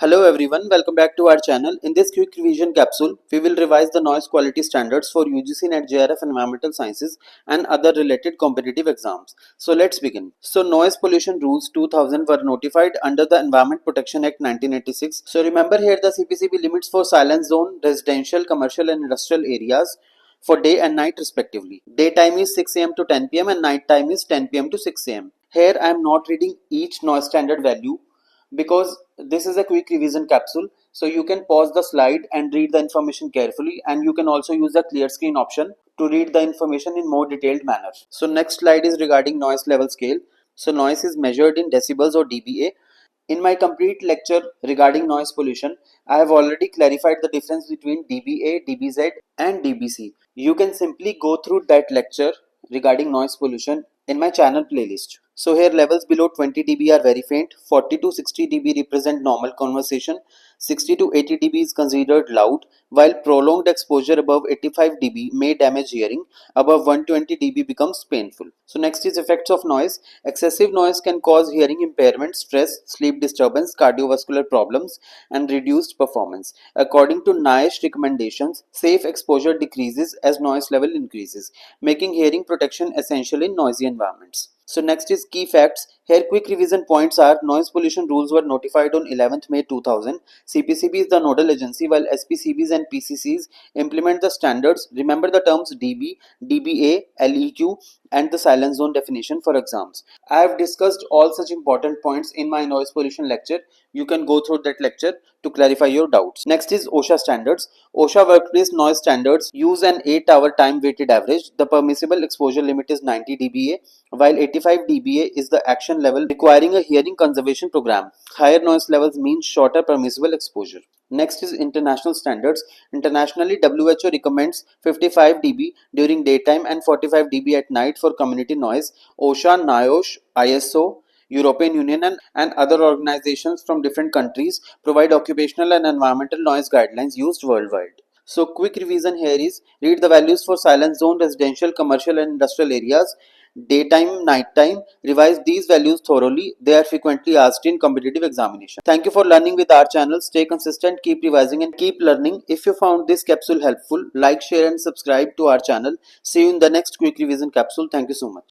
Hello everyone, welcome back to our channel. In this quick revision capsule, we will revise the noise quality standards for UGC NET JRF Environmental Sciences and other related competitive exams. So let's begin. So Noise Pollution Rules 2000 were notified under the Environment Protection Act 1986. So remember here the CPCB limits for silence zone, residential, commercial and industrial areas for day and night respectively. Daytime is 6 am to 10 pm and night time is 10 pm to 6 am. Here I am not reading each noise standard value because this is a quick revision capsule, so you can pause the slide and read the information carefully, and you can also use the clear screen option to read the information in more detailed manner. So next slide is regarding noise level scale. So noise is measured in decibels or dBA. In my complete lecture regarding noise pollution, I have already clarified the difference between dBA, dBz and dBc. You can simply go through that lecture regarding noise pollution in my channel playlist. So here levels below 20 dB are very faint, 40 to 60 dB represent normal conversation, 60 to 80 dB is considered loud, while prolonged exposure above 85 dB may damage hearing, above 120 dB becomes painful. So next is effects of noise. Excessive noise can cause hearing impairment, stress, sleep disturbance, cardiovascular problems and reduced performance. According to NIOSH recommendations, safe exposure decreases as noise level increases, making hearing protection essential in noisy environments. So next is key facts. Here quick revision points are: noise pollution rules were notified on 11th May 2000. CPCB is the nodal agency while SPCBs and PCCs implement the standards. Remember the terms dB, dBA, LEQ and the silence zone definition for exams. I have discussed all such important points in my noise pollution lecture. You can go through that lecture to clarify your doubts. Next is OSHA standards. OSHA workplace noise standards use an 8-hour time weighted average. The permissible exposure limit is 90 dBA, while 85 dBA is the action level requiring a hearing conservation program. Higher noise levels mean shorter permissible exposure. Next is international standards. Internationally, WHO recommends 55 dB during daytime and 45 dB at night for community noise. OSHA, NIOSH, ISO, European Union and other organizations from different countries provide occupational and environmental noise guidelines used worldwide. So quick revision here is: read the values for silence zone, residential, commercial and industrial areas, daytime, nighttime. Revise these values thoroughly. They are frequently asked in competitive examination. Thank you for learning with our channel. Stay consistent, keep revising and keep learning. If you found this capsule helpful, like, share and subscribe to our channel. See you in the next quick revision capsule. Thank you so much.